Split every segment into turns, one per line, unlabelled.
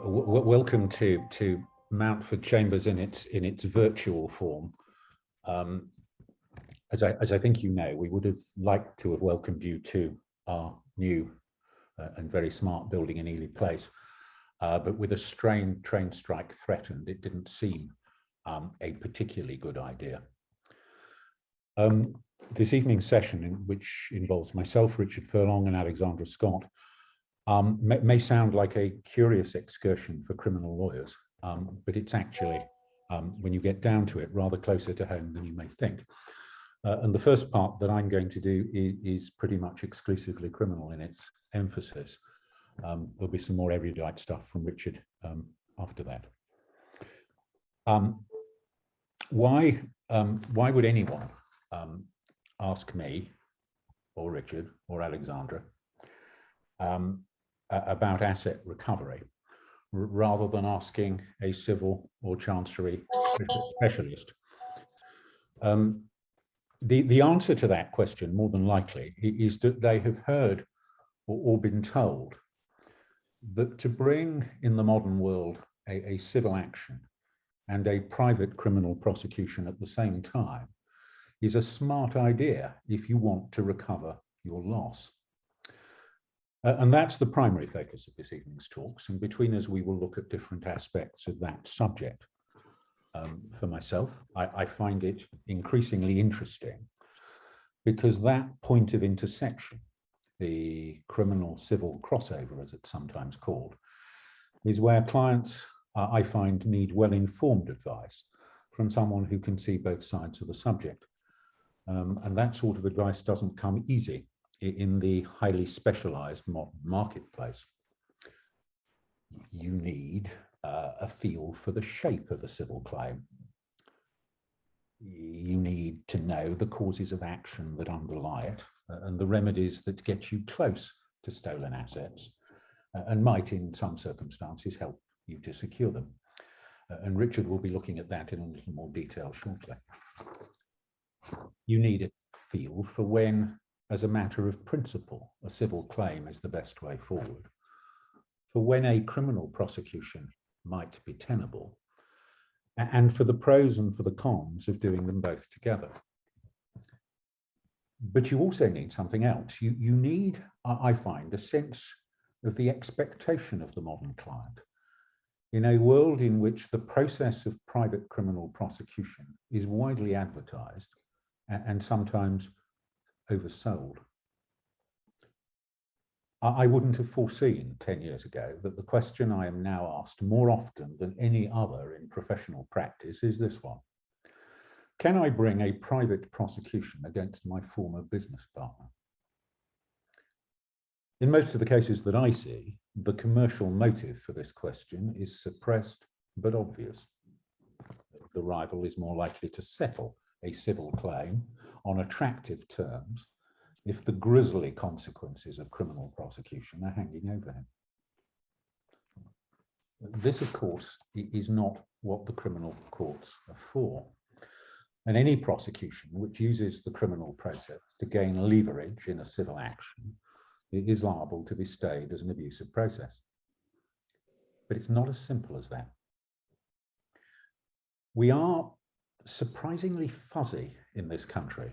Welcome to Mountford Chambers in its virtual form. As I think you know, we would have liked to have welcomed you to our new and very smart building in Ely Place, but with a strained train strike threatened, it didn't seem a particularly good idea. This evening's session, which involves myself, Richard Furlong and Alexandra Scott, may sound like a curious excursion for criminal lawyers, but it's actually, when you get down to it, rather closer to home than you may think. And the first part that I'm going to do is pretty much exclusively criminal in its emphasis. There'll be some more erudite stuff from Richard after that. Why would anyone ask me, or Richard, or Alexandra, about asset recovery, rather than asking a civil or chancery specialist? The answer to that question, more than likely, is that they have heard or been told that to bring in the modern world a civil action and a private criminal prosecution at the same time is a smart idea if you want to recover your loss. And that's the primary focus of this evening's talks, and between us we will look at different aspects of that subject. For myself, I find it increasingly interesting because that point of intersection, the criminal-civil crossover as it's sometimes called, is where clients, I find, need well-informed advice from someone who can see both sides of the subject. And that sort of advice doesn't come easy in the highly specialized modern marketplace. You need a feel for the shape of a civil claim. You need to know the causes of action that underlie it and the remedies that get you close to stolen assets and might, in some circumstances, help you to secure them. And Richard will be looking at that in a little more detail shortly. You need a feel for when, as a matter of principle, a civil claim is the best way forward, for when a criminal prosecution might be tenable, and for the pros and for the cons of doing them both together. But you also need something else. You need, I find, a sense of the expectation of the modern client in a world in which the process of private criminal prosecution is widely advertised and sometimes oversold. I wouldn't have foreseen 10 years ago that the question I am now asked more often than any other in professional practice is this one: can I bring a private prosecution against my former business partner? In most of the cases that I see, the commercial motive for this question is suppressed but obvious. The rival is more likely to settle a civil claim on attractive terms if the grisly consequences of criminal prosecution are hanging over him. This, of course, is not what the criminal courts are for. And any prosecution which uses the criminal process to gain leverage in a civil action is liable to be stayed as an abusive process. But it's not as simple as that. We are surprisingly fuzzy in this country,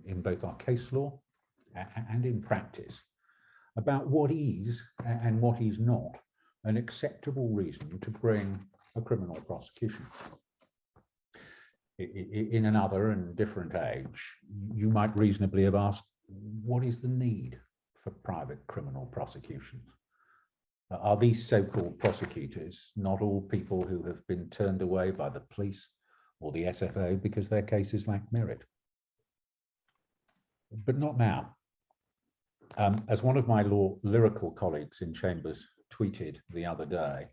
in both our case law and in practice, about what is and what is not an acceptable reason to bring a criminal prosecution. In another and different age, you might reasonably have asked, what is the need for private criminal prosecutions? Are these so-called prosecutors not all people who have been turned away by the police or the SFO because their cases lack merit? But not now. As one of my lyrical colleagues in Chambers tweeted the other day,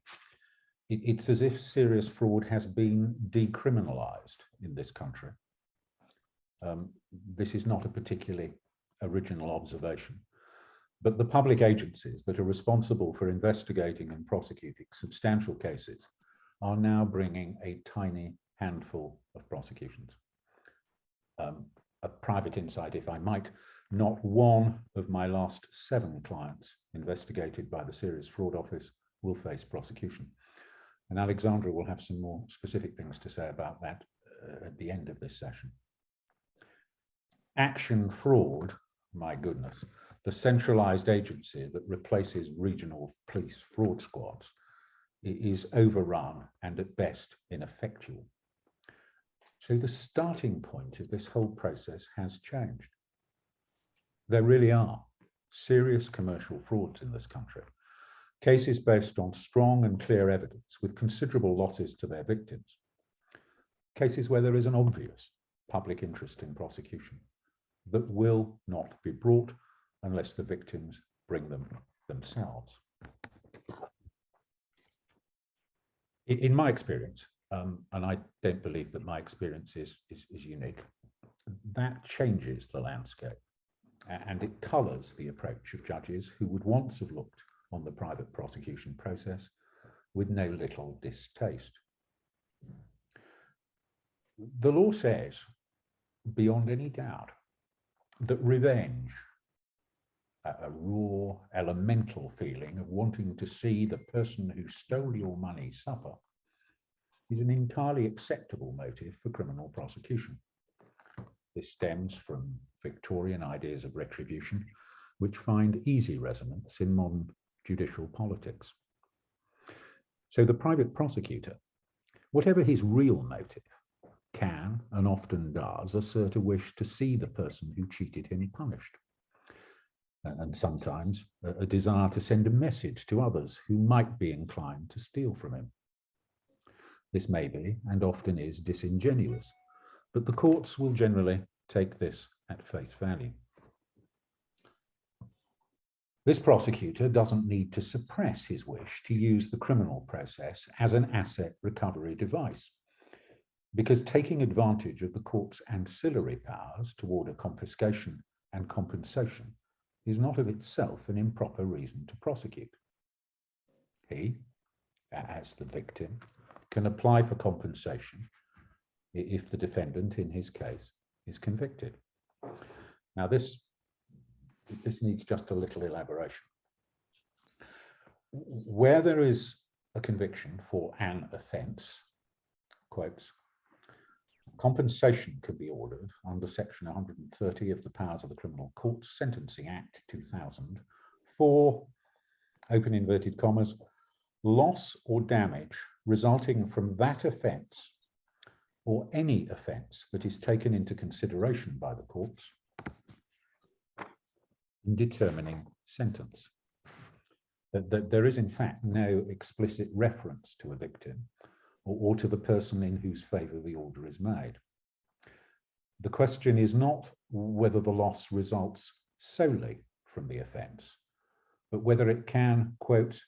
it's as if serious fraud has been decriminalized in this country. This is not a particularly original observation, but the public agencies that are responsible for investigating and prosecuting substantial cases are now bringing a tiny handful of prosecutions. A private insight, if I might, not one of my last 7 clients investigated by the Serious Fraud Office will face prosecution. And Alexandra will have some more specific things to say about that at the end of this session. Action fraud, my goodness, the centralized agency that replaces regional police fraud squads is overrun and at best ineffectual. So the starting point of this whole process has changed. There really are serious commercial frauds in this country, cases based on strong and clear evidence with considerable losses to their victims, cases where there is an obvious public interest in prosecution that will not be brought unless the victims bring them themselves. In my experience, and I don't believe that my experience is unique, that changes the landscape and it colours the approach of judges who would once have looked on the private prosecution process with no little distaste. The law says, beyond any doubt, that revenge, a raw, elemental feeling of wanting to see the person who stole your money suffer, is an entirely acceptable motive for criminal prosecution. This stems from Victorian ideas of retribution, which find easy resonance in modern judicial politics. So the private prosecutor, whatever his real motive, can, and often does, assert a wish to see the person who cheated him punished, and sometimes a desire to send a message to others who might be inclined to steal from him. This may be, and often is, disingenuous, but the courts will generally take this at face value. This prosecutor doesn't need to suppress his wish to use the criminal process as an asset recovery device, because taking advantage of the court's ancillary powers to order confiscation and compensation is not of itself an improper reason to prosecute. He, as the victim, can apply for compensation if the defendant, in his case, is convicted. Now, this needs just a little elaboration. Where there is a conviction for an offence, quotes, compensation can be ordered under section 130 of the Powers of the Criminal Courts Sentencing Act 2000 for, open inverted commas, loss or damage resulting from that offence or any offence that is taken into consideration by the courts in determining sentence. That there is in fact no explicit reference to a victim or to the person in whose favour the order is made. The question is not whether the loss results solely from the offence, but whether it can, quote,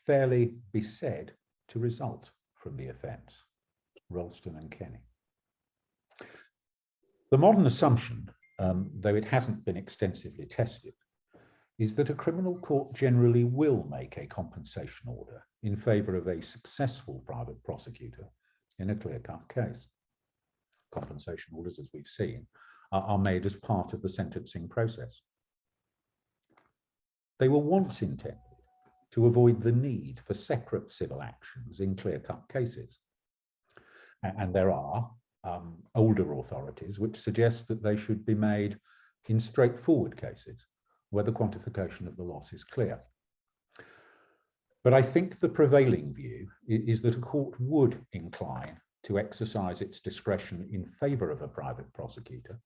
fairly be said to result from the offence. Ralston and Kenny. The modern assumption, though it hasn't been extensively tested, is that a criminal court generally will make a compensation order in favour of a successful private prosecutor in a clear-cut case. Compensation orders, as we've seen, are made as part of the sentencing process. They were once intended to avoid the need for separate civil actions in clear-cut cases. And there are older authorities which suggest that they should be made in straightforward cases where the quantification of the loss is clear. But I think the prevailing view is that a court would incline to exercise its discretion in favour of a private prosecutor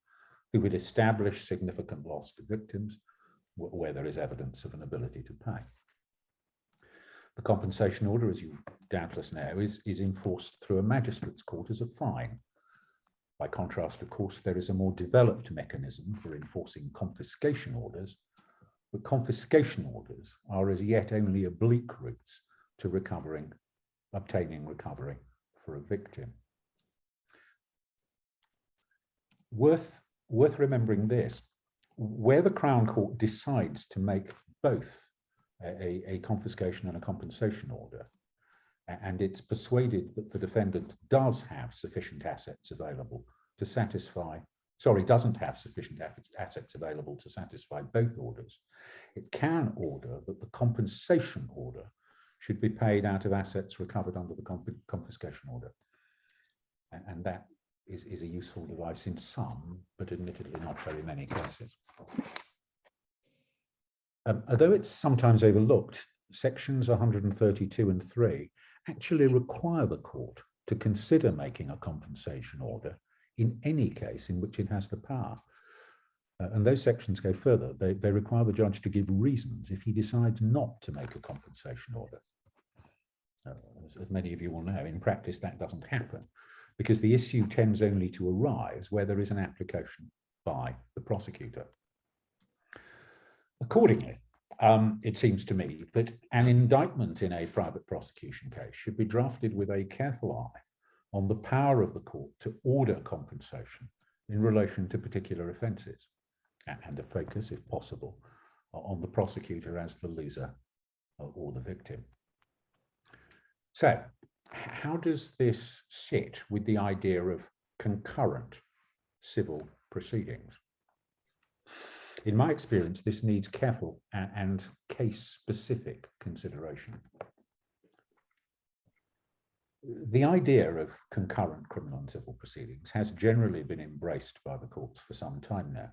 who would establish significant loss to victims where there is evidence of an ability to pay. The compensation order, as you doubtless know, is enforced through a magistrate's court as a fine. By contrast, of course, there is a more developed mechanism for enforcing confiscation orders, but confiscation orders are as yet only oblique routes to obtaining recovery for a victim. Worth remembering this, where the Crown Court decides to make both a confiscation and a compensation order, and it's persuaded that the defendant does have sufficient assets available to satisfy, doesn't have sufficient assets available to satisfy both orders, it can order that the compensation order should be paid out of assets recovered under the confiscation order. And that is a useful device in some, but admittedly not very many cases. Although it's sometimes overlooked, sections 132 and 3 actually require the court to consider making a compensation order in any case in which it has the power. And those sections go further. They require the judge to give reasons if he decides not to make a compensation order. As many of you will know, in practice that doesn't happen because the issue tends only to arise where there is an application by the prosecutor. Accordingly, it seems to me that an indictment in a private prosecution case should be drafted with a careful eye on the power of the court to order compensation in relation to particular offences, and a focus, if possible, on the prosecutor as the loser or the victim. So, how does this sit with the idea of concurrent civil proceedings? In my experience, this needs careful and case-specific consideration. The idea of concurrent criminal and civil proceedings has generally been embraced by the courts for some time now,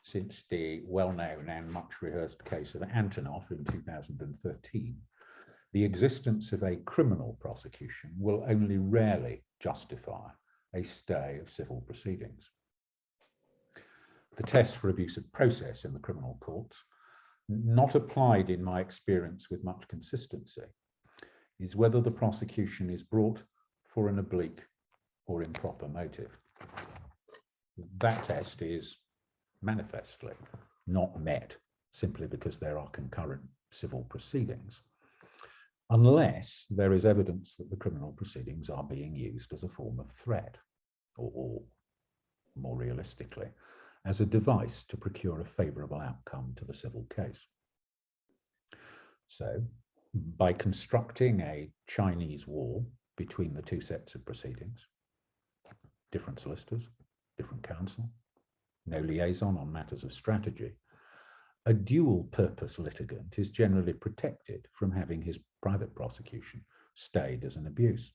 since the well-known and much-rehearsed case of Antonov in 2013. The existence of a criminal prosecution will only rarely justify a stay of civil proceedings. The test for abuse of process in the criminal courts, not applied in my experience with much consistency, is whether the prosecution is brought for an oblique or improper motive. That test is manifestly not met simply because there are concurrent civil proceedings, unless there is evidence that the criminal proceedings are being used as a form of threat, or more realistically, as a device to procure a favourable outcome to the civil case. So, by constructing a Chinese wall between the two sets of proceedings, different solicitors, different counsel, no liaison on matters of strategy, a dual-purpose litigant is generally protected from having his private prosecution stayed as an abuse.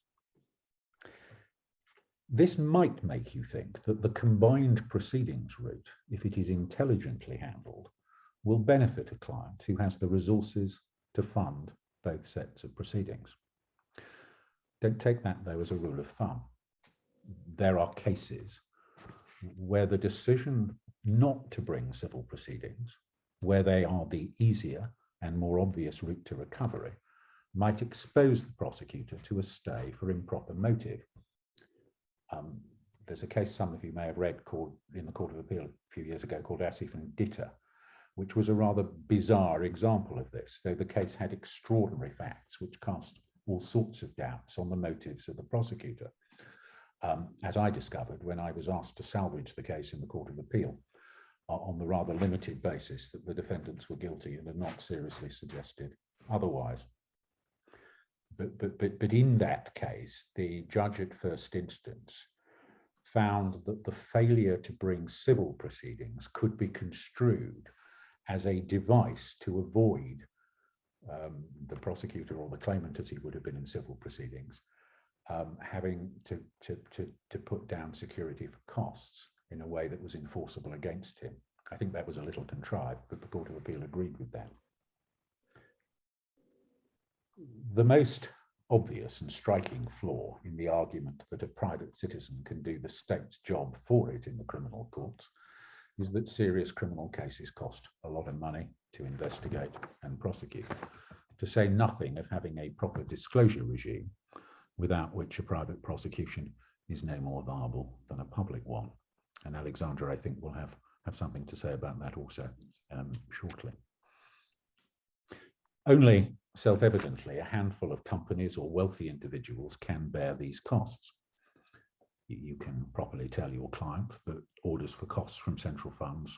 This might make you think that the combined proceedings route, if it is intelligently handled, will benefit a client who has the resources to fund both sets of proceedings. Don't take that, though, as a rule of thumb. There are cases where the decision not to bring civil proceedings, where they are the easier and more obvious route to recovery, might expose the prosecutor to a stay for improper motive. There's a case some of you may have read called in the Court of Appeal a few years ago called Asif and Ditta, which was a rather bizarre example of this, though the case had extraordinary facts which cast all sorts of doubts on the motives of the prosecutor. As I discovered when I was asked to salvage the case in the Court of Appeal on the rather limited basis that the defendants were guilty and had not seriously suggested otherwise. But in that case, the judge at first instance found that the failure to bring civil proceedings could be construed as a device to avoid the prosecutor or the claimant, as he would have been in civil proceedings, having to put down security for costs in a way that was enforceable against him. I think that was a little contrived, but the Court of Appeal agreed with that. The most obvious and striking flaw in the argument that a private citizen can do the state's job for it in the criminal courts is that serious criminal cases cost a lot of money to investigate and prosecute, to say nothing of having a proper disclosure regime, without which a private prosecution is no more viable than a public one. And Alexandra, I think, will have something to say about that also shortly. Only self-evidently a handful of companies or wealthy individuals can bear these costs. You can properly tell your client that orders for costs from central funds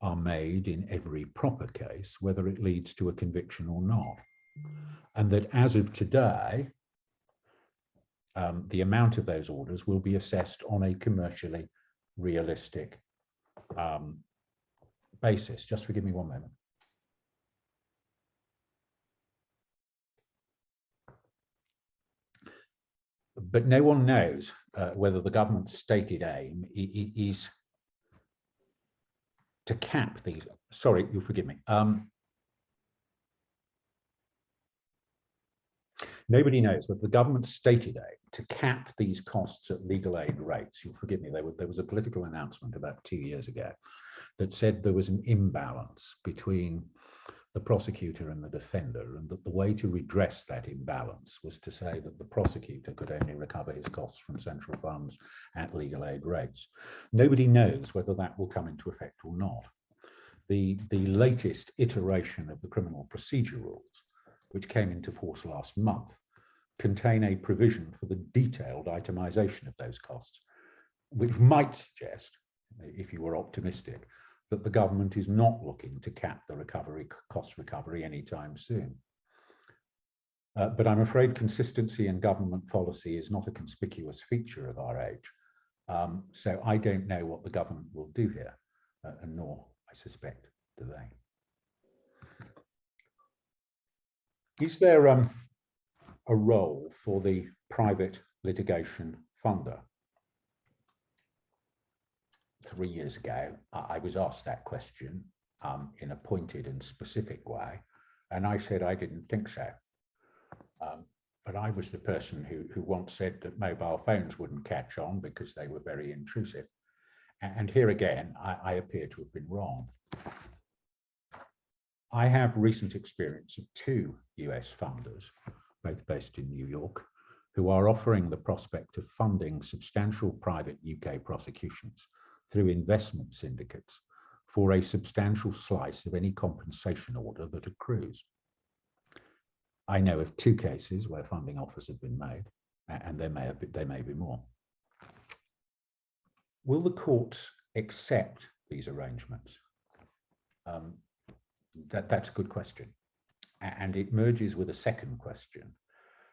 are made in every proper case, whether it leads to a conviction or not. And that as of today, the amount of those orders will be assessed on a commercially realistic basis. Just forgive me one moment. But no one knows whether the government's stated aim is to cap these. Sorry, you'll forgive me. Nobody knows whether the government's stated aim to cap these costs at legal aid rates. You'll forgive me. There was a political announcement about 2 years ago that said there was an imbalance between the prosecutor and the defender, and that the way to redress that imbalance was to say that the prosecutor could only recover his costs from central funds at legal aid rates. Nobody knows whether that will come into effect or not. The latest iteration of the criminal procedure rules, which came into force last month, contain a provision for the detailed itemization of those costs, which might suggest, if you were optimistic, that the government is not looking to cap the cost recovery anytime soon. But I'm afraid consistency in government policy is not a conspicuous feature of our age. So I don't know what the government will do here, and nor, I suspect, do they. Is there a role for the private litigation funder? 3 years ago, I was asked that question in a pointed and specific way, and I said I didn't think so. But I was the person who once said that mobile phones wouldn't catch on because they were very intrusive. And here again, I appear to have been wrong. I have recent experience of 2 US funders, both based in New York, who are offering the prospect of funding substantial private UK prosecutions through investment syndicates for a substantial slice of any compensation order that accrues. I know of 2 cases where funding offers have been made, and there may be more. Will the courts accept these arrangements? That's a good question. And it merges with a second question,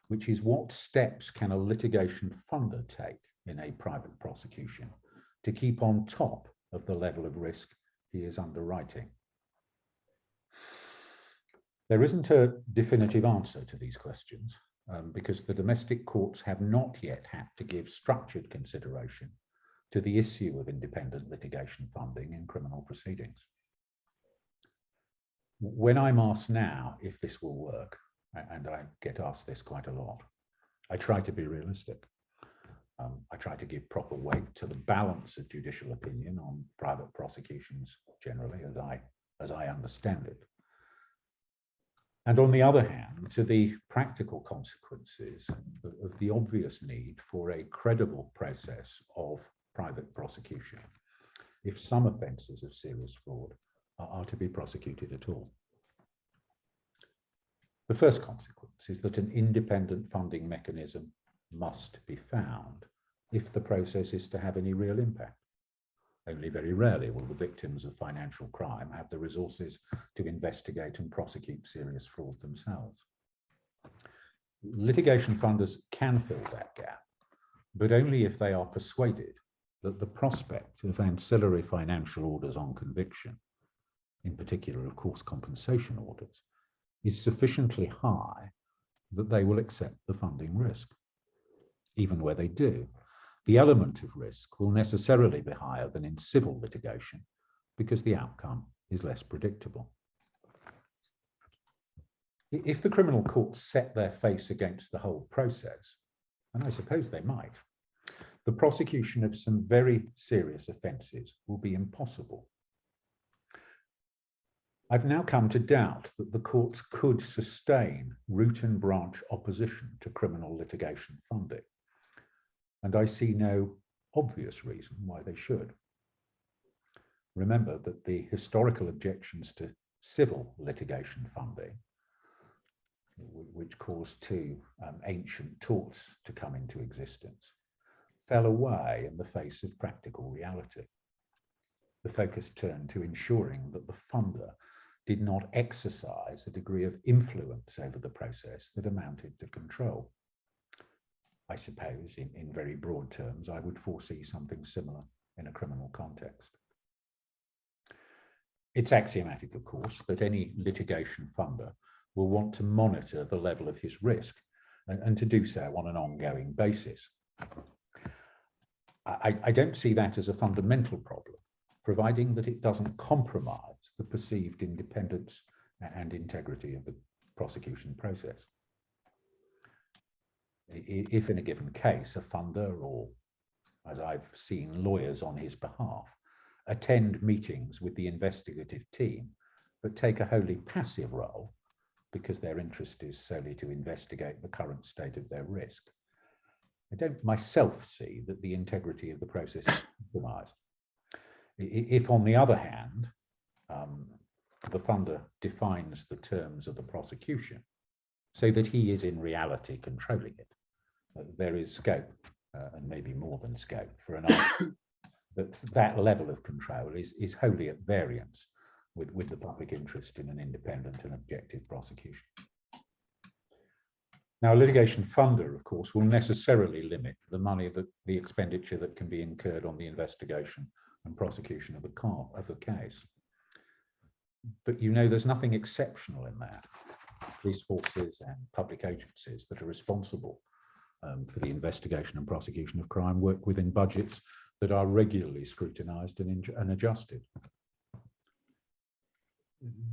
which is what steps can a litigation funder take in a private prosecution to keep on top of the level of risk he is underwriting? There isn't a definitive answer to these questions because the domestic courts have not yet had to give structured consideration to the issue of independent litigation funding in criminal proceedings. When I'm asked now if this will work, and I get asked this quite a lot, I try to be realistic. I try to give proper weight to the balance of judicial opinion on private prosecutions generally, as I understand it. And on the other hand, to the practical consequences of the obvious need for a credible process of private prosecution if some offences of serious fraud are to be prosecuted at all. The first consequence is that an independent funding mechanism must be found if the process is to have any real impact. Only very rarely will the victims of financial crime have the resources to investigate and prosecute serious fraud themselves. Litigation funders can fill that gap, but only if they are persuaded that the prospect of ancillary financial orders on conviction, in particular, of course, compensation orders, is sufficiently high that they will accept the funding risk. Even where they do, the element of risk will necessarily be higher than in civil litigation because the outcome is less predictable. If the criminal courts set their face against the whole process, and I suppose they might, the prosecution of some very serious offences will be impossible. I've now come to doubt that the courts could sustain root and branch opposition to criminal litigation funding, and I see no obvious reason why they should. Remember that the historical objections to civil litigation funding, which caused 2 ancient torts to come into existence, fell away in the face of practical reality. The focus turned to ensuring that the funder did not exercise a degree of influence over the process that amounted to control. I suppose, in very broad terms, I would foresee something similar in a criminal context. It's axiomatic, of course, that any litigation funder will want to monitor the level of his risk and to do so on an ongoing basis. I don't see that as a fundamental problem, providing that it doesn't compromise the perceived independence and integrity of the prosecution process. If in a given case, a funder, or as I've seen, lawyers on his behalf, attend meetings with the investigative team, but take a wholly passive role because their interest is solely to investigate the current state of their risk, I don't myself see that the integrity of the process is compromised. If, on the other hand, the funder defines the terms of the prosecution so that he is in reality controlling it, there is scope, and maybe more than scope, for an argument that level of control is wholly at variance with the public interest in an independent and objective prosecution. Now, a litigation funder, of course, will necessarily limit the money, the expenditure that can be incurred on the investigation and prosecution of the case. But you know, there's nothing exceptional in that. Police forces and public agencies that are responsible for the investigation and prosecution of crime work within budgets that are regularly scrutinized and adjusted.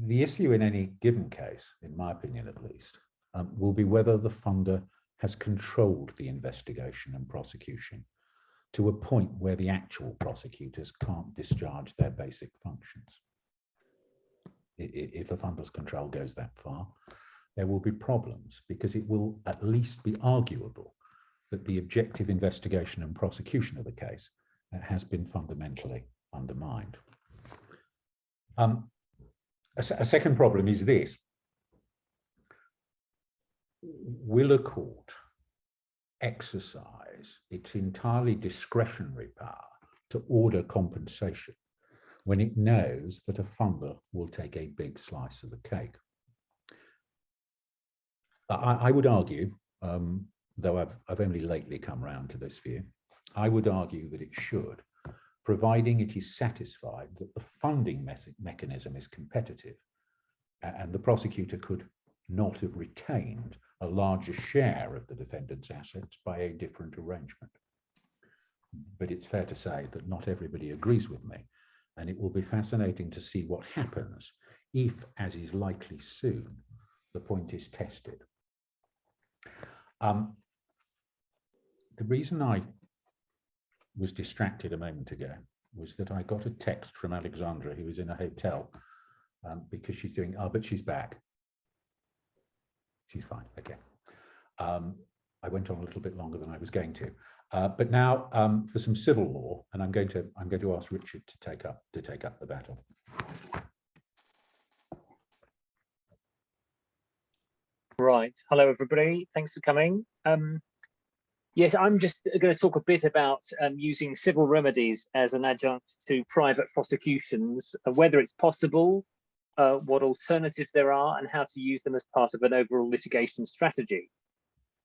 The issue in any given case, in my opinion at least, will be whether the funder has controlled the investigation and prosecution to a point where the actual prosecutors can't discharge their basic functions. If a funder's control goes that far, there will be problems, because it will at least be arguable that the objective investigation and prosecution of the case has been fundamentally undermined. A second problem is this: will a court exercise its entirely discretionary power to order compensation when it knows that a funder will take a big slice of the cake? I would argue, though I've only lately come round to this view, I would argue that it should, providing it is satisfied that the funding mechanism is competitive and the prosecutor could not have retained a larger share of the defendant's assets by a different arrangement. But it's fair to say that not everybody agrees with me, and it will be fascinating to see what happens if, as is likely soon, the point is tested. The reason I was distracted a moment ago was that I got a text from Alexandra, who was in a hotel, because she's doing, but she's back. She's fine, okay. I went on a little bit longer than I was going to, but now for some civil law, and I'm going to ask Richard to take up the battle.
Right. Hello, everybody. Thanks for coming. Yes, I'm just going to talk a bit about using civil remedies as an adjunct to private prosecutions, whether it's possible, what alternatives there are, and how to use them as part of an overall litigation strategy.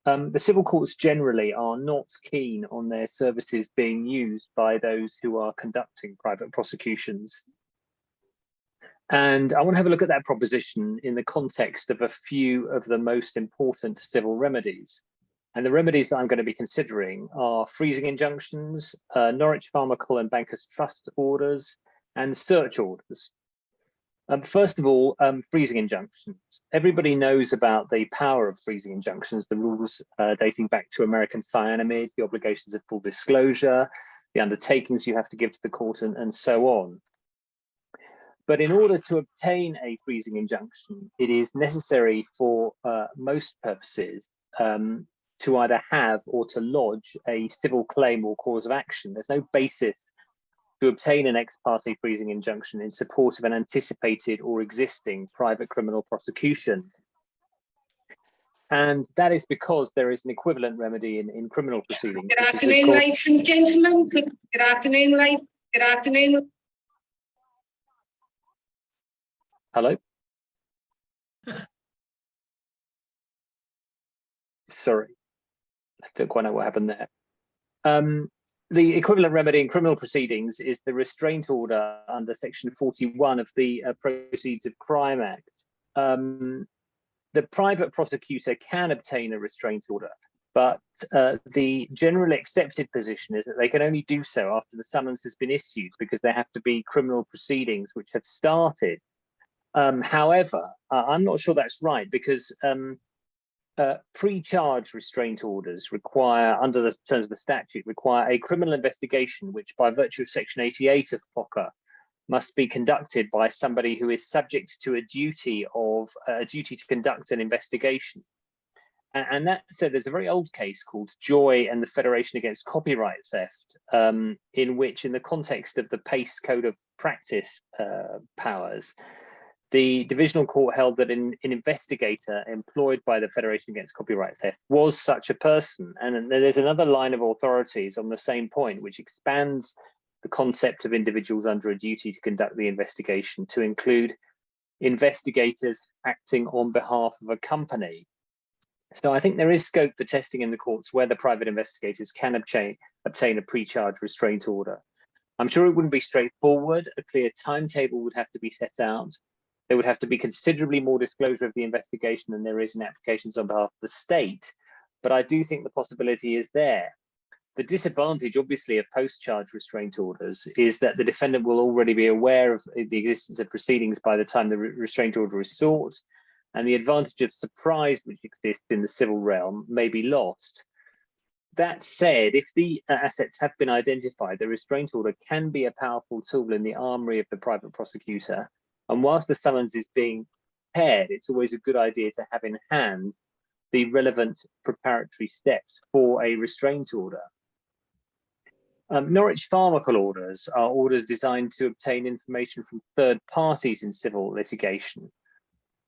The civil courts generally are not keen on their services being used by those who are conducting private prosecutions. And I want to have a look at that proposition in the context of a few of the most important civil remedies. And the remedies that I'm going to be considering are freezing injunctions, Norwich Pharmacal and Bankers Trust orders, and search orders. First of all, freezing injunctions. Everybody knows about the power of freezing injunctions, the rules dating back to American cyanamide, the obligations of full disclosure, the undertakings you have to give to the court, and so on. But in order to obtain a freezing injunction, it is necessary for most purposes to either have or to lodge a civil claim or cause of action. There's no basis to obtain an ex parte freezing injunction in support of an anticipated or existing private criminal prosecution. And that is because there is an equivalent remedy in criminal proceedings.
Good afternoon, ladies and gentlemen. Good afternoon, ladies. Good afternoon.
Hello? Sorry, I don't quite know what happened there. The equivalent remedy in criminal proceedings is the restraint order under section 41 of the Proceeds of Crime Act. the private prosecutor can obtain a restraint order, but the generally accepted position is that they can only do so after the summons has been issued, because there have to be criminal proceedings which have started. However, I'm not sure that's right, because pre-charge restraint orders require, under the terms of the statute, require a criminal investigation, which by virtue of Section 88 of POCA must be conducted by somebody who is subject to a duty to conduct an investigation. And that said, there's a very old case called Joy and the Federation Against Copyright Theft, in which, in the context of the PACE Code of Practice powers, the divisional court held that an investigator employed by the Federation Against Copyright Theft was such a person. And there's another line of authorities on the same point, which expands the concept of individuals under a duty to conduct the investigation to include investigators acting on behalf of a company. So I think there is scope for testing in the courts whether private investigators can obtain a pre-charge restraint order. I'm sure it wouldn't be straightforward. A clear timetable would have to be set out. There would have to be considerably more disclosure of the investigation than there is in applications on behalf of the state. But I do think the possibility is there. The disadvantage, obviously, of post-charge restraint orders is that the defendant will already be aware of the existence of proceedings by the time the restraint order is sought, and the advantage of surprise which exists in the civil realm may be lost. That said, if the assets have been identified, the restraint order can be a powerful tool in the armory of the private prosecutor. And whilst the summons is being prepared, it's always a good idea to have in hand the relevant preparatory steps for a restraint order. Norwich Pharmacal orders are orders designed to obtain information from third parties in civil litigation.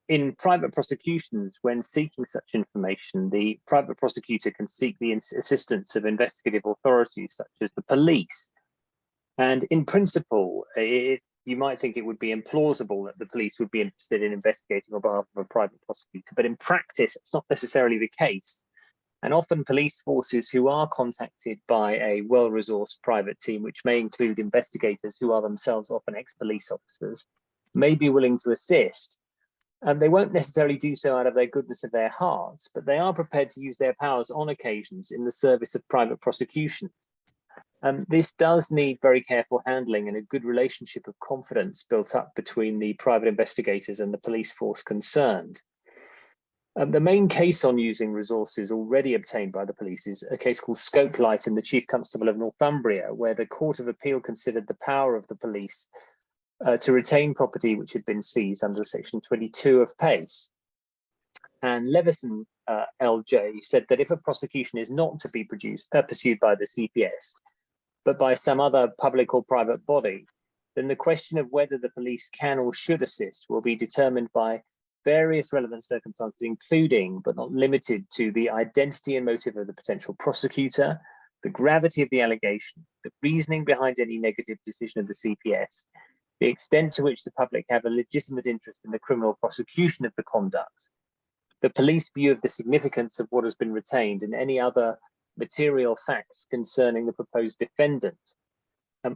In private prosecutions, when seeking such information, the private prosecutor can seek the assistance of investigative authorities such as the police. And in principle, you might think it would be implausible that the police would be interested in investigating on behalf of a private prosecutor, but in practice, it's not necessarily the case. And often police forces who are contacted by a well-resourced private team, which may include investigators who are themselves often ex-police officers, may be willing to assist. And they won't necessarily do so out of their goodness of their hearts, but they are prepared to use their powers on occasions in the service of private prosecution. This does need very careful handling and a good relationship of confidence built up between the private investigators and the police force concerned. The main case on using resources already obtained by the police is a case called Scopelight in the Chief Constable of Northumbria, where the Court of Appeal considered the power of the police to retain property which had been seized under Section 22 of PACE. And Levison LJ said that if a prosecution is not to be pursued by the CPS, but by some other public or private body, then the question of whether the police can or should assist will be determined by various relevant circumstances, including but not limited to the identity and motive of the potential prosecutor, the gravity of the allegation, the reasoning behind any negative decision of the CPS, the extent to which the public have a legitimate interest in the criminal prosecution of the conduct, the police view of the significance of what has been retained, and any other material facts concerning the proposed defendant.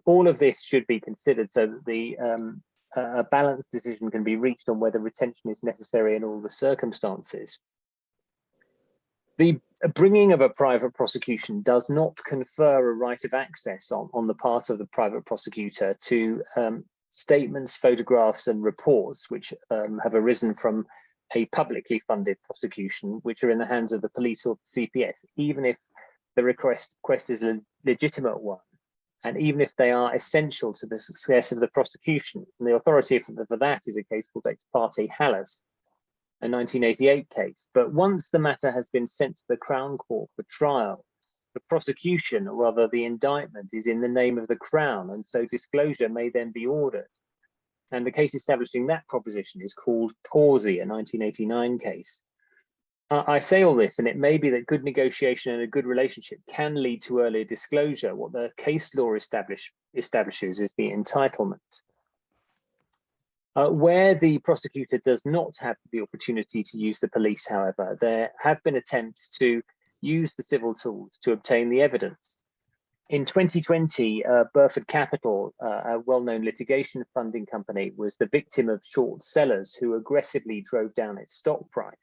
All of this should be considered so that a balanced decision can be reached on whether retention is necessary in all the circumstances. The bringing of a private prosecution does not confer a right of access on the part of the private prosecutor to statements, photographs, and reports which have arisen from a publicly funded prosecution, which are in the hands of the police or the CPS, even if the request is a legitimate one, and even if they are essential to the success of the prosecution. And the authority for that is a case called Ex Parte Hallas, a 1988 case. But once the matter has been sent to the Crown Court for trial, the prosecution, or rather the indictment, is in the name of the Crown, and so disclosure may then be ordered. And the case establishing that proposition is called Pawsey, a 1989 case. I say all this, and it may be that good negotiation and a good relationship can lead to earlier disclosure. What the case law establishes is the entitlement. Where the prosecutor does not have the opportunity to use the police, however, there have been attempts to use the civil tools to obtain the evidence. In 2020, Burford Capital, a well-known litigation funding company, was the victim of short sellers who aggressively drove down its stock price.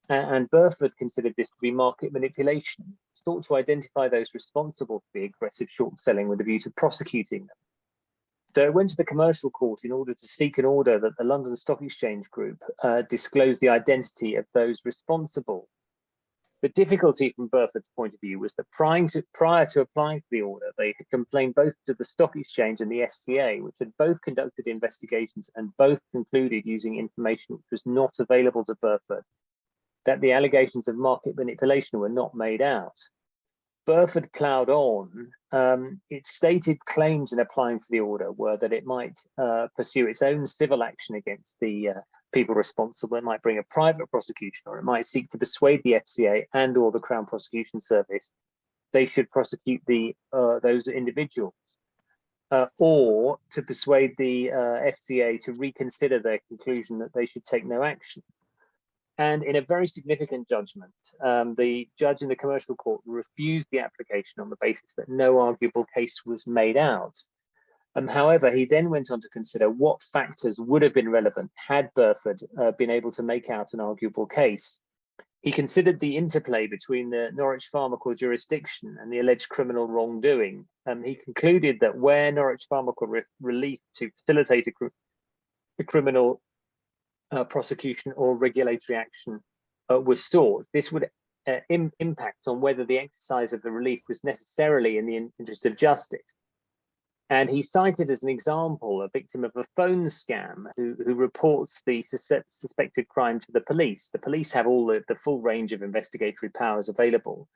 And Burford considered this to be market manipulation, sought to identify those responsible for the aggressive short selling with a view to prosecuting them. So it went to the commercial court in order to seek an order that the London Stock Exchange Group disclose the identity of those responsible. The difficulty from Burford's point of view was that prior to applying for the order, they had complained both to the Stock Exchange and the FCA, which had both conducted investigations and both concluded using information which was not available to Burford, that the allegations of market manipulation were not made out. Burford ploughed on. Its stated claims in applying for the order were that it might pursue its own civil action against the people responsible. It might bring a private prosecution, or it might seek to persuade the FCA and or the Crown Prosecution Service they should prosecute those individuals, or to persuade the FCA to reconsider their conclusion that they should take no action. And in a very significant judgment, the judge in the commercial court refused the application on the basis that no arguable case was made out. However, he then went on to consider what factors would have been relevant had Burford been able to make out an arguable case. He considered the interplay between the Norwich Pharmacal jurisdiction and the alleged criminal wrongdoing. He concluded that where Norwich Pharmacal relief to facilitate a criminal prosecution or regulatory action was sought, this would impact on whether the exercise of the relief was necessarily in the interest of justice. And he cited as an example a victim of a phone scam who reports the suspected crime to the police. The police have all the full range of investigatory powers available.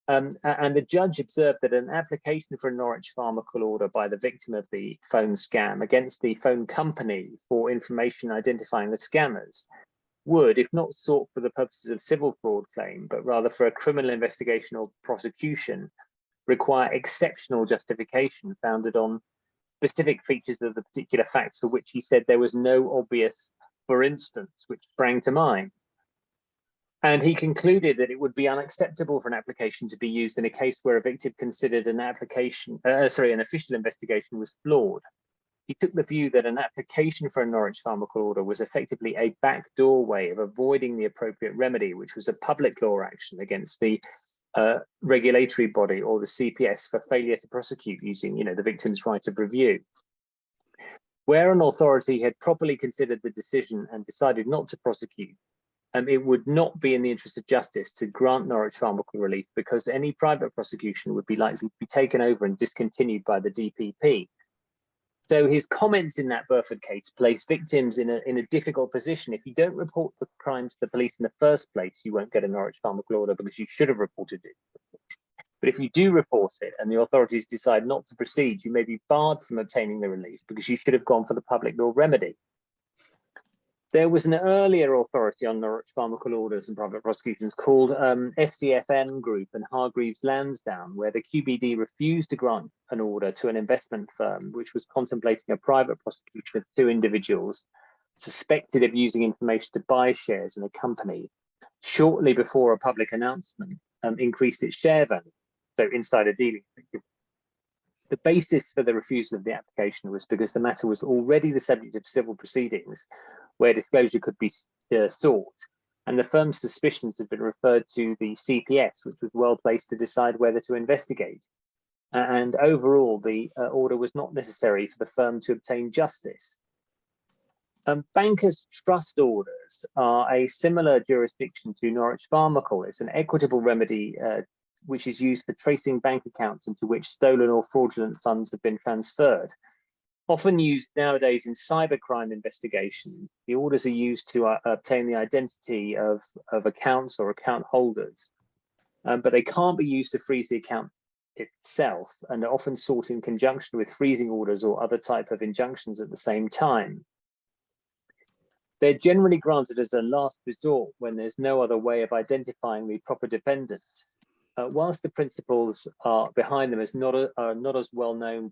And the judge observed that an application for a Norwich Pharmacal order by the victim of the phone scam against the phone company for information identifying the scammers would, if not sought for the purposes of civil fraud claim, but rather for a criminal investigation or prosecution, require exceptional justification founded on specific features of the particular facts for which he said there was no obvious, for instance, which sprang to mind. And he concluded that it would be unacceptable for an application to be used in a case where a victim considered an official investigation was flawed. He took the view that an application for a Norwich Pharmacal order was effectively a backdoor way of avoiding the appropriate remedy, which was a public law action against the regulatory body or the CPS for failure to prosecute using, the victim's right of review. Where an authority had properly considered the decision and decided not to prosecute, it would not be in the interest of justice to grant Norwich Pharmacal relief, because any private prosecution would be likely to be taken over and discontinued by the DPP. So his comments in that Burford case place victims in a difficult position. If you don't report the crime to the police in the first place, you won't get a Norwich Pharmacal order because you should have reported it. But if you do report it and the authorities decide not to proceed, you may be barred from obtaining the relief because you should have gone for the public law remedy. There was an earlier authority on Norwich Pharmacal orders and private prosecutions called FCFM Group and Hargreaves Lansdowne, where the QBD refused to grant an order to an investment firm which was contemplating a private prosecution of two individuals suspected of using information to buy shares in a company shortly before a public announcement increased its share value, so insider dealing. The basis for the refusal of the application was because the matter was already the subject of civil proceedings where disclosure could be sought, and the firm's suspicions had been referred to the CPS, which was well placed to decide whether to investigate. And overall, the order was not necessary for the firm to obtain justice. Bankers' trust orders are a similar jurisdiction to Norwich Pharmacal. It's an equitable remedy which is used for tracing bank accounts into which stolen or fraudulent funds have been transferred. Often used nowadays in cybercrime investigations, the orders are used to obtain the identity of accounts or account holders, but they can't be used to freeze the account itself, and are often sought in conjunction with freezing orders or other type of injunctions at the same time. They're generally granted as a last resort when there's no other way of identifying the proper defendant. Whilst the principles are behind them are not as well known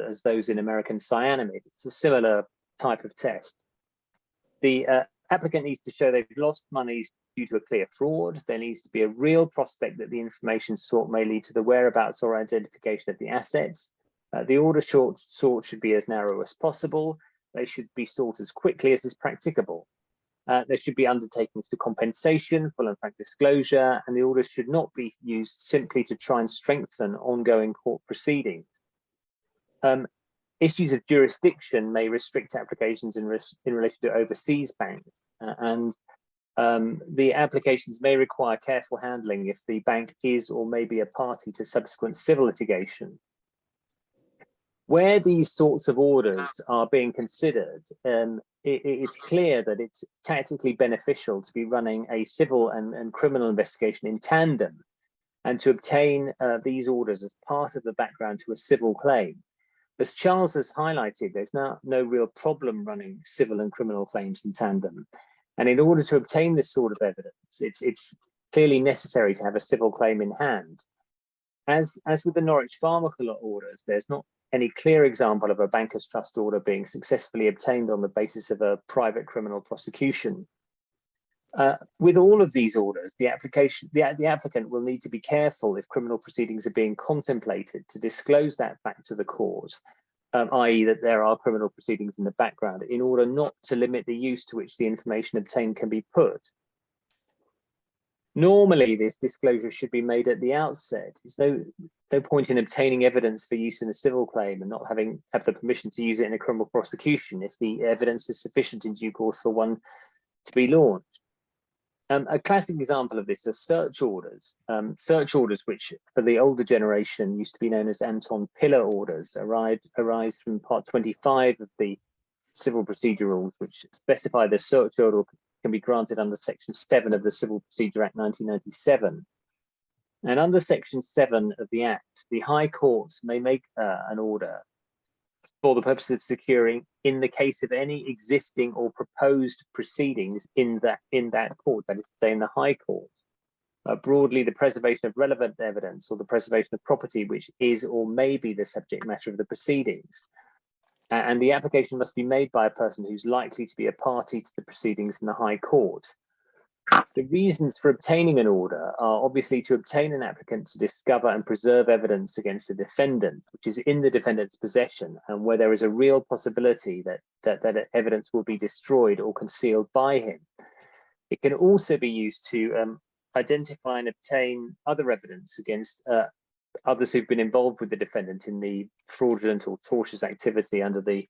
as those in American cyanamide, it's a similar type of test. The applicant needs to show they've lost money due to a clear fraud. There needs to be a real prospect that the information sought may lead to the whereabouts or identification of the assets. The order sought should be as narrow as possible. They should be sought as quickly as is practicable. There should be undertakings for compensation, full and frank disclosure, and the orders should not be used simply to try and strengthen ongoing court proceedings. Issues of jurisdiction may restrict applications in relation to overseas banks, and the applications may require careful handling if the bank is or may be a party to subsequent civil litigation. Where these sorts of orders are being considered, it is clear that it's tactically beneficial to be running a civil and criminal investigation in tandem, and to obtain these orders as part of the background to a civil claim. As Charles has highlighted, there's now no real problem running civil and criminal claims in tandem. And in order to obtain this sort of evidence, it's clearly necessary to have a civil claim in hand. As with the Norwich Pharmacal orders, there's not any clear example of a banker's trust order being successfully obtained on the basis of a private criminal prosecution. With all of these orders, the applicant will need to be careful if criminal proceedings are being contemplated to disclose that fact to the court, i.e. that there are criminal proceedings in the background, in order not to limit the use to which the information obtained can be put. Normally, this disclosure should be made at the outset. There's no point in obtaining evidence for use in a civil claim and not have the permission to use it in a criminal prosecution if the evidence is sufficient in due course for one to be launched. A classic example of this are search orders. Search orders, which for the older generation used to be known as Anton Pillar orders, arise from Part 25 of the Civil Procedure Rules, which specify the search order can be granted under Section 7 of the Civil Procedure Act 1997. And under Section 7 of the Act, the High Court may make an order for the purpose of securing, in the case of any existing or proposed proceedings in that court, that is to say in the High Court, broadly the preservation of relevant evidence or the preservation of property which is or may be the subject matter of the proceedings. And the application must be made by a person who's likely to be a party to the proceedings in the High Court. The reasons for obtaining an order are obviously to obtain an applicant to discover and preserve evidence against a defendant, which is in the defendant's possession, and where there is a real possibility that evidence will be destroyed or concealed by him. It can also be used to identify and obtain other evidence against others who've been involved with the defendant in the fraudulent or tortious activity under the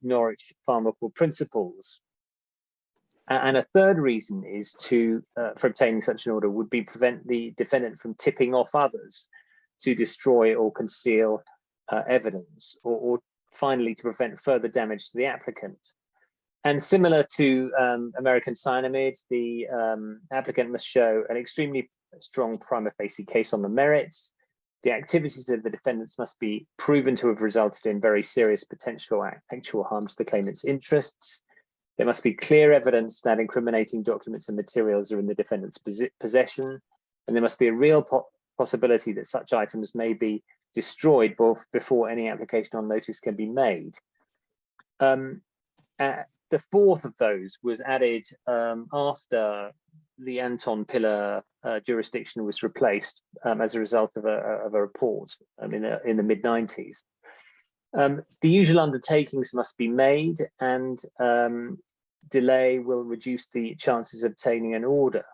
Norwich Pharmacal principles. And a third reason is for obtaining such an order would be prevent the defendant from tipping off others to destroy or conceal evidence, or finally to prevent further damage to the applicant. And similar to American cyanamide, the applicant must show an extremely strong prima facie case on the merits. The activities of the defendants must be proven to have resulted in very serious potential actual harm to the claimant's interests. There must be clear evidence that incriminating documents and materials are in the defendant's possession, and there must be a real possibility that such items may be destroyed before any application on notice can be made. The fourth of those was added after the Anton Pillar jurisdiction was replaced as a result of a report in the mid-90s. The usual undertakings must be made, and delay will reduce the chances of obtaining an order.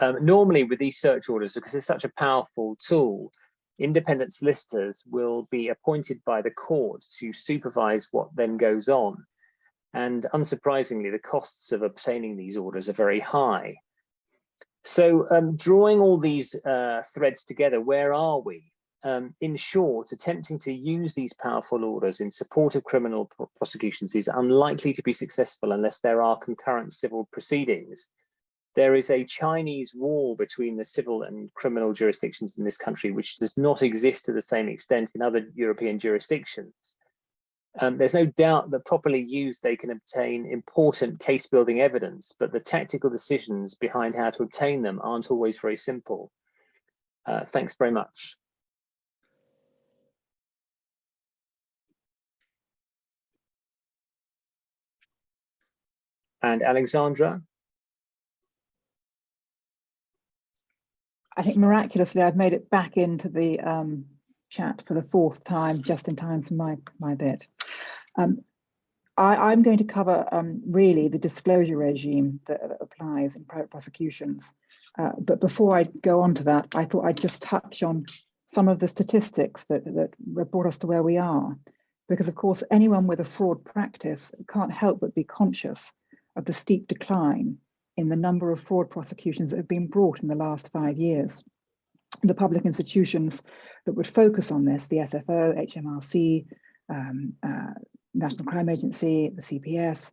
Normally with these search orders, because it's such a powerful tool, independent solicitors will be appointed by the court to supervise what then goes on. And unsurprisingly, the costs of obtaining these orders are very high. So drawing all these threads together, where are we? In short, attempting to use these powerful orders in support of criminal prosecutions is unlikely to be successful unless there are concurrent civil proceedings. There is a Chinese wall between the civil and criminal jurisdictions in this country, which does not exist to the same extent in other European jurisdictions. There's no doubt that properly used, they can obtain important case building evidence, but the tactical decisions behind how to obtain them aren't always very simple. Thanks very much. And Alexandra?
I think miraculously I've made it back into the chat for the fourth time, just in time for my bit. I'm going to cover really the disclosure regime that applies in private prosecutions. But before I go on to that, I thought I'd just touch on some of the statistics that brought us to where we are. Because of course, anyone with a fraud practice can't help but be conscious of the steep decline in the number of fraud prosecutions that have been brought in the last 5 years. The public institutions that would focus on this, the SFO, HMRC, National Crime Agency, the CPS,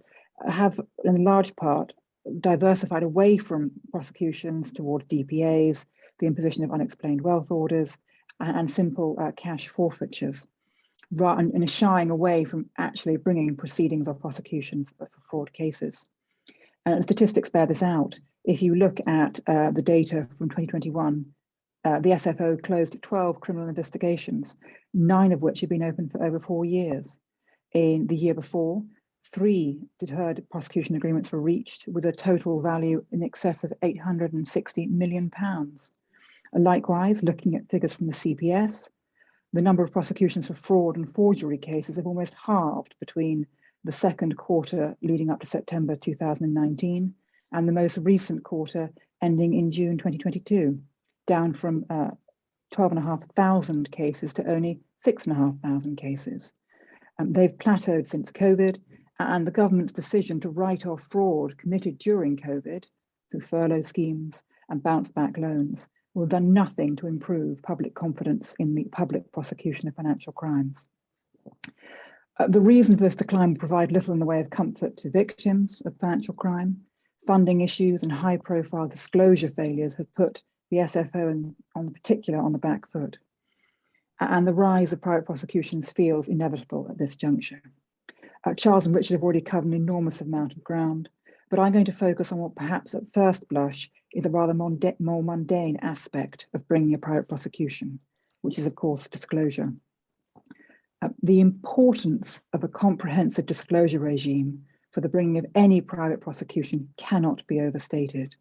have in large part diversified away from prosecutions towards DPAs, the imposition of unexplained wealth orders, and simple cash forfeitures, and is shying away from actually bringing proceedings or prosecutions for fraud cases. And statistics bear this out. If you look at the data from 2021, the SFO closed 12 criminal investigations, 9 of which had been open for over 4 years. In the year before, 3 deterred prosecution agreements were reached with a total value in excess of £860 million. Likewise, looking at figures from the CPS, the number of prosecutions for fraud and forgery cases have almost halved between the second quarter leading up to September 2019 and the most recent quarter ending in June 2022, down from 12,500 cases to only 6,500 cases. They've plateaued since COVID, and the government's decision to write off fraud committed during COVID through furlough schemes and bounce back loans will have done nothing to improve public confidence in the public prosecution of financial crimes. The reason for this decline will provide little in the way of comfort to victims of financial crime. Funding issues and high-profile disclosure failures have put the SFO in particular on the back foot. And the rise of private prosecutions feels inevitable at this juncture. Charles and Richard have already covered an enormous amount of ground, but I'm going to focus on what perhaps at first blush is a rather more mundane aspect of bringing a private prosecution, which is of course disclosure. The importance of a comprehensive disclosure regime for the bringing of any private prosecution cannot be overstated.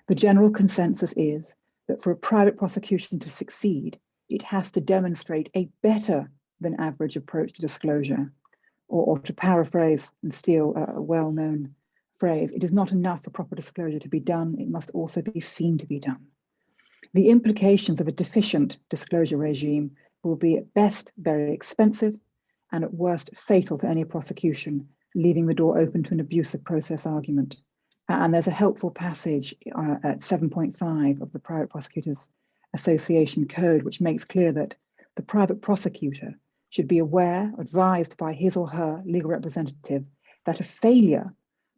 The general consensus is that for a private prosecution to succeed, it has to demonstrate a better than average approach to disclosure, or to paraphrase and steal a well-known phrase, it is not enough for proper disclosure to be done, it must also be seen to be done. The implications of a deficient disclosure regime will be at best very expensive and at worst fatal to any prosecution, leaving the door open to an abusive process argument. And there's a helpful passage at 7.5 of the Private Prosecutors Association Code, which makes clear that the private prosecutor should be aware, advised by his or her legal representative, that a failure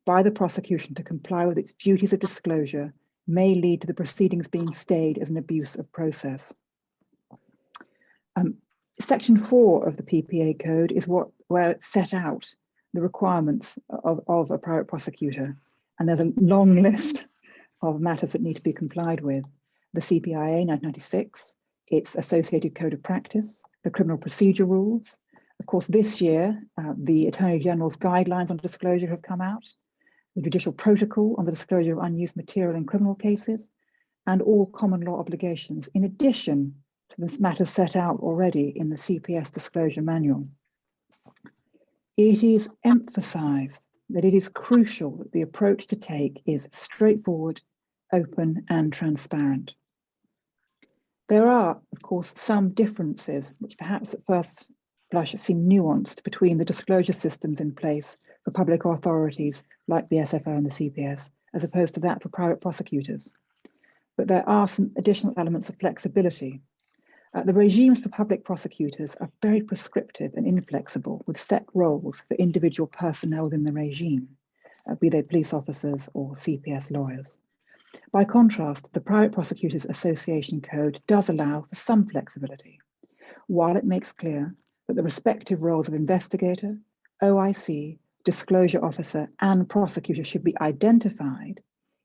by the prosecution to comply with its duties of disclosure may lead to the proceedings being stayed as an abuse of process. Section 4 of the PPA Code is where it set out the requirements of a private prosecutor. And there's a long list of matters that need to be complied with. The CPIA 1996, its associated code of practice, the criminal procedure rules. Of course, this year, the Attorney General's guidelines on disclosure have come out, the judicial protocol on the disclosure of unused material in criminal cases, and all common law obligations, in addition to the matters set out already in the CPS disclosure manual. It is emphasized that it is crucial that the approach to take is straightforward, open, and transparent. There are, of course, some differences which perhaps at first blush seem nuanced between the disclosure systems in place for public authorities like the SFO and the CPS, as opposed to that for private prosecutors. But there are some additional elements of flexibility. The regimes for public prosecutors are very prescriptive and inflexible, with set roles for individual personnel within the regime, be they police officers or CPS lawyers. By contrast, the Private Prosecutors Association Code does allow for some flexibility, while it makes clear that the respective roles of investigator, OIC, disclosure officer, and prosecutor should be identified.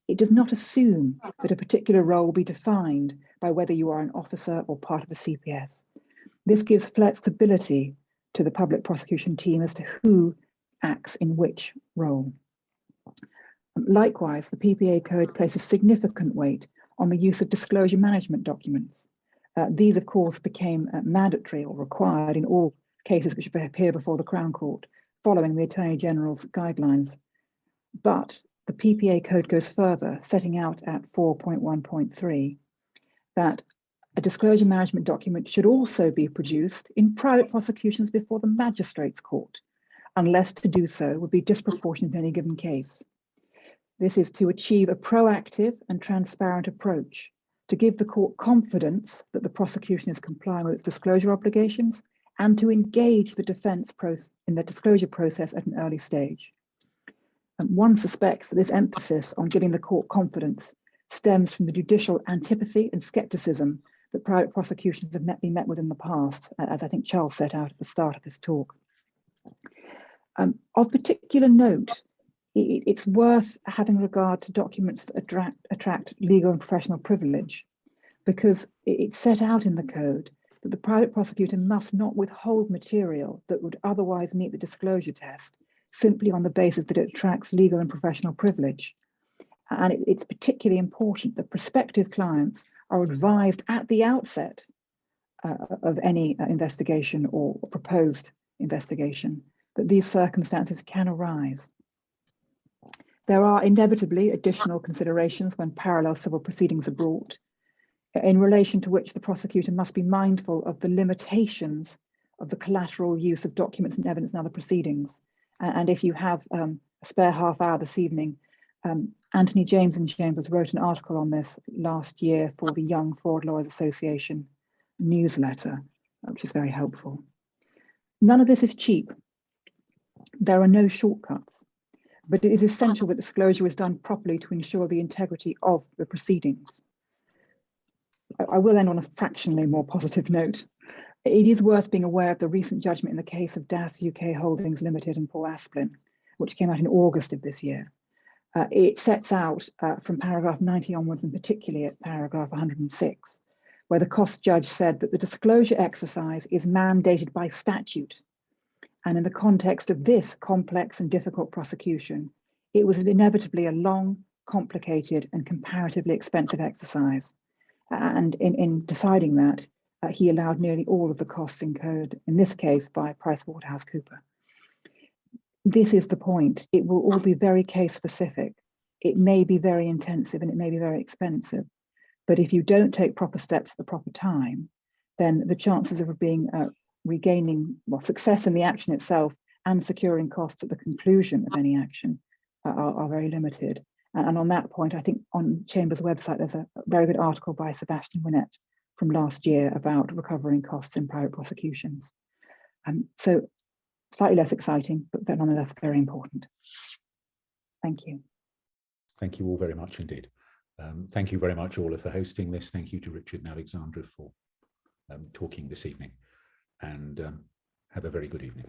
It does not assume that a particular role will be defined by whether you are an officer or part of the CPS. This gives flexibility to the public prosecution team as to who acts in which role. Likewise, the PPA Code places significant weight on the use of disclosure management documents. These, of course, became mandatory or required in all cases which appear before the Crown Court following the Attorney General's guidelines. But the PPA code goes further, setting out at 4.1.3 that a disclosure management document should also be produced in private prosecutions before the magistrate's court, unless to do so would be disproportionate in any given case. This is to achieve a proactive and transparent approach, to give the court confidence that the prosecution is complying with its disclosure obligations, and to engage the defence in the disclosure process at an early stage. And one suspects that this emphasis on giving the court confidence stems from the judicial antipathy and scepticism that private prosecutions have been met with in the past, as I think Charles set out at the start of this talk. Of particular note, it's worth having regard to documents that attract legal and professional privilege, because it's set out in the code that the private prosecutor must not withhold material that would otherwise meet the disclosure test simply on the basis that it attracts legal and professional privilege. And it's particularly important that prospective clients are advised at the outset of any investigation or proposed investigation that these circumstances can arise. There are inevitably additional considerations when parallel civil proceedings are brought, in relation to which the prosecutor must be mindful of the limitations of the collateral use of documents and evidence in other proceedings. And if you have a spare half hour this evening, Anthony James and Chambers wrote an article on this last year for the Young Fraud Lawyers Association newsletter, which is very helpful. None of this is cheap. There are no shortcuts, but it is essential that disclosure is done properly to ensure the integrity of the proceedings. I will end on a fractionally more positive note. It is worth being aware of the recent judgment in the case of DAS UK Holdings Limited and Paul Asplin, which came out in August of this year. It sets out from paragraph 90 onwards, and particularly at paragraph 106, where the cost judge said that the disclosure exercise is mandated by statute. And in the context of this complex and difficult prosecution, it was inevitably a long, complicated, and comparatively expensive exercise. And in deciding that, he allowed nearly all of the costs incurred, in this case, by PricewaterhouseCoopers. This is the point. It will all be very case specific. It may be very intensive and it may be very expensive. But if you don't take proper steps at the proper time, then the chances of being regaining success in the action itself and securing costs at the conclusion of any action are very limited. And on that point, I think on Chambers' website, there's a very good article by Sebastian Winnett from last year about recovering costs in private prosecutions. So slightly less exciting, but nonetheless very important. Thank you.
Thank you all very much indeed. Thank you very much, Orla, for hosting this. Thank you to Richard and Alexandra for talking this evening, and have a very good evening.